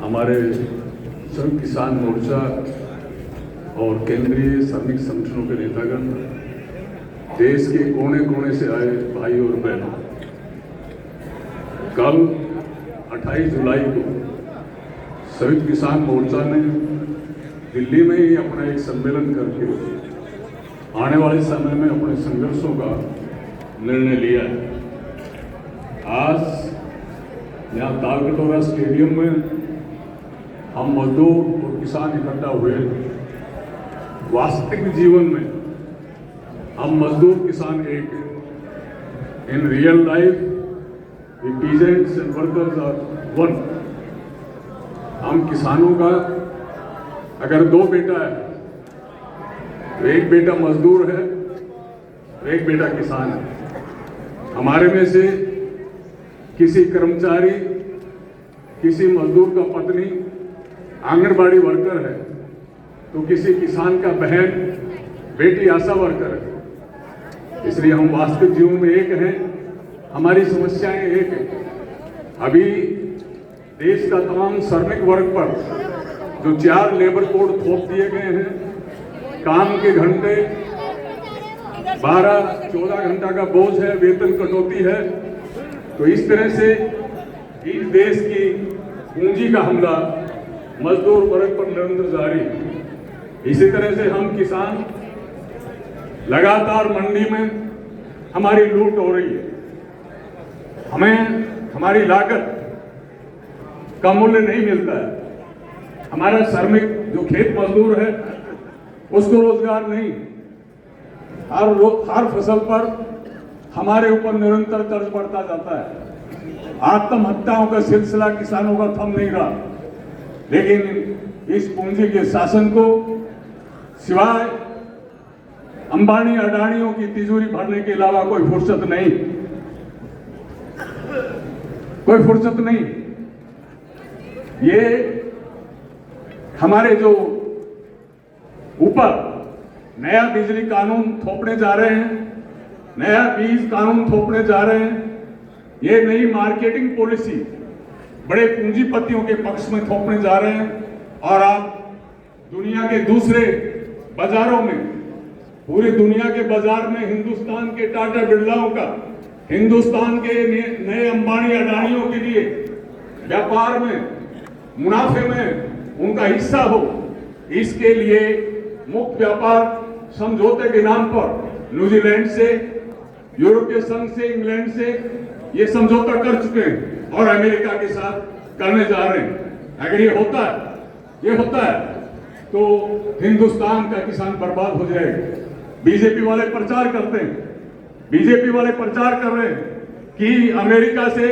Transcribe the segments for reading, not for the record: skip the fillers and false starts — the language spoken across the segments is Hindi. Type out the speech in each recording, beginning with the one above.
हमारे संघ किसान मोर्चा और केंद्रीय श्रमिक संगठनों के नेतागण, देश के कोने कोने से आए भाई और बहनों, कल 28 जुलाई को संयुक्त किसान मोर्चा ने दिल्ली में ही अपना एक सम्मेलन करके आने वाले समय में अपने संघर्षों का निर्णय लिया है। आज यहाँ तालकटोरा स्टेडियम में हम मजदूर और किसान इकट्ठा हुए। वास्तविक जीवन में हम मजदूर किसान एक हैं। In real life the peasants and workers are one. हम किसानों का अगर दो बेटा है तो एक बेटा मजदूर है तो एक बेटा किसान है। हमारे में से किसी कर्मचारी, किसी मजदूर का पत्नी आंगनबाड़ी वर्कर है तो किसी किसान का बहन बेटी आशा वर्कर है। इसलिए हम वास्तविक जीवन में एक हैं, हमारी समस्याएं एक हैं। अभी देश का तमाम श्रमिक वर्ग पर जो 4 लेबर कोड थोप दिए गए हैं, काम के घंटे 12-14 घंटा का बोझ है, वेतन कटौती है, तो इस तरह से इस देश की पूंजी का हमला मजदूर वर्ग पर निरंतर जारी है। इसी तरह से हम किसान लगातार मंडी में हमारी लूट हो रही है। हमें हमारी लागत का मूल्य नहीं मिलता है। हमारा श्रमिक जो खेत मजदूर है उसको रोजगार नहीं। हर फसल पर हमारे ऊपर निरंतर कर्ज बढ़ता जाता है। आत्महत्याओं का सिलसिला किसानों का थम नहीं रहा। लेकिन इस पूंजी के शासन को सिवाय अंबानी अडानियों की तिजोरी भरने के अलावा कोई फुर्सत नहीं, कोई फुर्सत नहीं। ये हमारे जो ऊपर नया बिजली कानून थोपने जा रहे हैं, नया बीज कानून थोपने जा रहे हैं, ये नई मार्केटिंग पॉलिसी बड़े पूंजीपतियों के पक्ष में थोपने जा रहे हैं। और आप दुनिया के दूसरे बाजारों में, पूरी दुनिया के बाजार में हिंदुस्तान के टाटा बिरलाओं का, हिंदुस्तान के नए अंबानी अडानियों के लिए व्यापार में, मुनाफे में उनका हिस्सा हो, इसके लिए मुक्त व्यापार समझौते के नाम पर न्यूजीलैंड से, यूरोपीय संघ से, इंग्लैंड से ये समझौता कर चुके हैं और अमेरिका के साथ करने जा रहे हैं। अगर ये होता है तो हिंदुस्तान का किसान बर्बाद हो जाएगा। बीजेपी वाले प्रचार करते हैं, बीजेपी वाले प्रचार कर रहे हैं कि अमेरिका से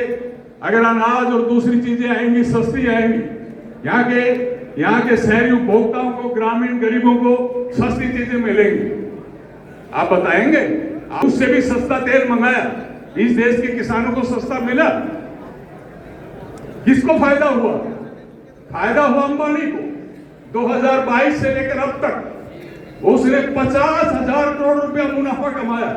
अगर अनाज और दूसरी चीजें आएंगी, सस्ती आएंगी, यहाँ के शहरी उपभोक्ताओं को, ग्रामीण गरीबों को सस्ती चीजें मिलेंगी। आप बताएंगे? उससे भी सस्ता तेल मंगाया, इस देश के किसानों को सस्ता मिला। किसको फायदा हुआ? फायदा हुआ अंबानी को। 2022 से लेकर अब तक उसने 50,000 करोड़ रुपया मुनाफा कमाया।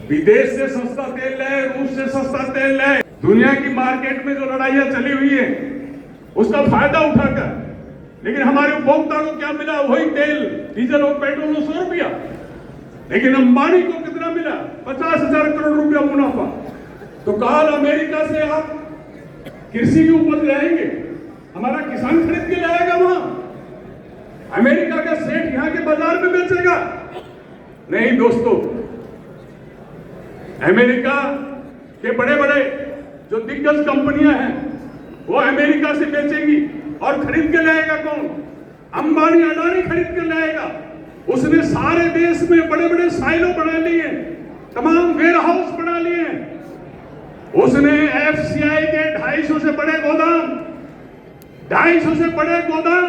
विदेश से सस्ता तेल लाए, रूस से सस्ता तेल लाए, दुनिया की मार्केट में जो लड़ाइयां चली हुई है उसका फायदा उठाकर, लेकिन हमारे उपभोक्ता को क्या मिला? वही तेल, डीजल और पेट्रोल 100 रुपया। लेकिन अंबानी को कितना मिला? 50,000 करोड़ रुपया मुनाफा। तो कल अमेरिका से आप कृषि की उपज लाएंगे, हमारा किसान खरीद के लाएगा वहां? अमेरिका का सेठ यहां के बाजार में बेचेगा? नहीं दोस्तों, अमेरिका के बड़े बड़े जो दिग्गज कंपनियां हैं वो अमेरिका से बेचेंगी और खरीद के लाएगा कौन? अंबानी अडानी खरीद के लाएगा। उसने सारे देश में बड़े बड़े साइलो बना लिए, तमाम वेयर हाउस बना लिए। उसने एफसीआई के 250 से बड़े गोदाम, 250 से बड़े गोदाम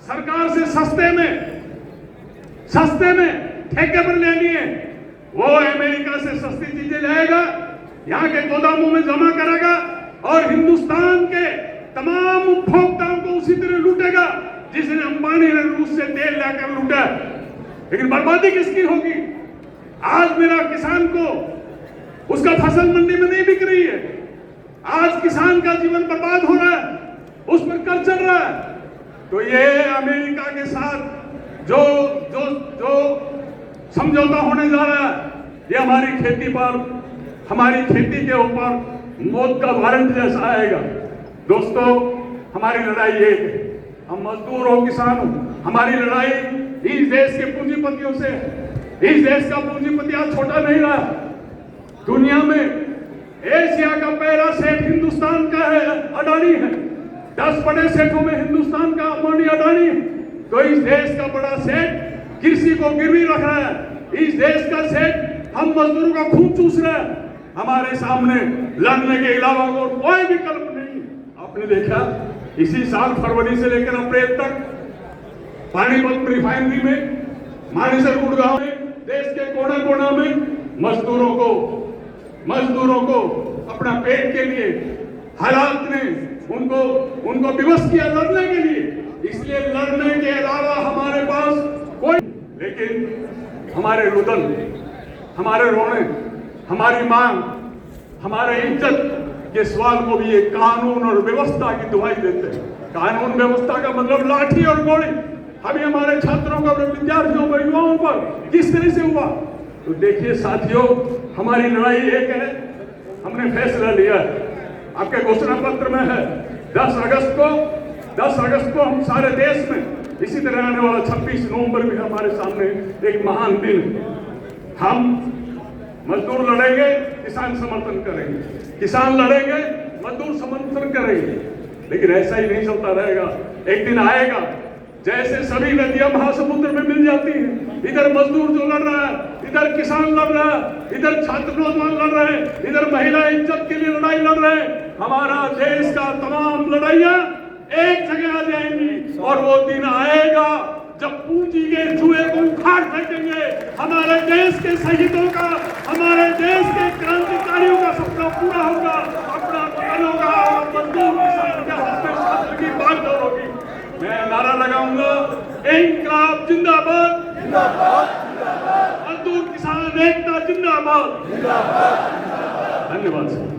सरकार से सस्ते में ठेके पर ले लिए। वो अमेरिका से सस्ती चीजें लाएगा, यहाँ के गोदामों में जमा करेगा और हिंदुस्तान के तमाम उपभोक्ताओं को उसी तरह लूटेगा जिसने अंबानी ने रूस से तेल लाकर लूटा। लेकिन बर्बादी किसकी होगी? आज मेरा किसान को उसका फसल मंडी में नहीं बिक रही है। आज किसान का जीवन बर्बाद हो रहा है। कर चल रहा है। तो ये अमेरिका के साथ जो जो जो समझौता होने जा रहा है, ये हमारी खेती पर, हमारी खेती के ऊपर मौत का वारंट जैसा आएगा। दोस्तों, हमारी लड़ाई एक है, हम मजदूर हो, किसान हो। हमारी लड़ाई इस देश के पूंजीपतियों से है। इस देश का पूंजीपति आज छोटा नहीं रहा। दुनिया में एशिया का पहला सेठ हिंदुस्तान का है, अडानी है। 10 बड़े सेठों में हिंदुस्तान का अंबानी, अडानी है। तो इस देश का बड़ा सेठ कृषि को गिरवी रख रहा है। इस देश का सेठ हम मजदूरों का खून चूस रहा है। हमारे सामने लड़ने के अलावा और कोई विकल्प नहीं। आपने देखा इसी साल फरवरी से लेकर अप्रैल तक पानीपत रिफाइनरी में, मानेसर गुड़गांव में, देश के कोना कोना में मजदूरों को अपना पेट के लिए हालात ने उनको विवश किया लड़ने के लिए। इसलिए लड़ने के अलावा हमारे पास कोई, लेकिन हमारे रुदन, हमारे रोने, हमारी मांग, हमारे इज्जत के सवाल को भी ये कानून और व्यवस्था की दुहाई देते हैं। कानून व्यवस्था का मतलब लाठी और गोली। अभी हमारे छात्रों का, विद्यार्थियों पर, युवाओं पर किस तरह से हुआ। तो देखिए साथियों, हमारी लड़ाई एक है। हमने फैसला लिया है, आपके घोषणा पत्र में है, 10 अगस्त को हम सारे देश में, इसी तरह आने वाला 26 नवंबर भी हमारे सामने एक महान दिन है। हम मजदूर लड़ेंगे, किसान समर्थन करेंगे, किसान लड़ेंगे, मजदूर समर्थन करेंगे। लेकिन ऐसा ही नहीं चलता रहेगा। एक दिन आएगा जैसे सभी नदियां महासमुद्र में मिल जाती हैं। इधर मजदूर जो लड़ रहा है, इधर किसान लड़ रहा है, इधर छात्र नौजवान लड़ रहे हैं, इधर महिला इज्जत के लिए लड़ाई लड़ रहे हैं। हमारा देश का तमाम लड़ाइयां एक जगह आ जाएंगी और वो दिन आएगा जब पूंजी के जुए को उखाड़ फेंकेंगे। हमारे देश के शहीदों का, हमारे देश के क्रांतिकारियों का सपना पूरा होगा, अपना पतन होगा और मजदूर किसान के हाथ में शास्त्र की बागडोर होगी। मैं नारा लगाऊंगा, इंकलाब जिंदाबाद, मजदूर किसान एकता जिंदाबाद। धन्यवाद सर।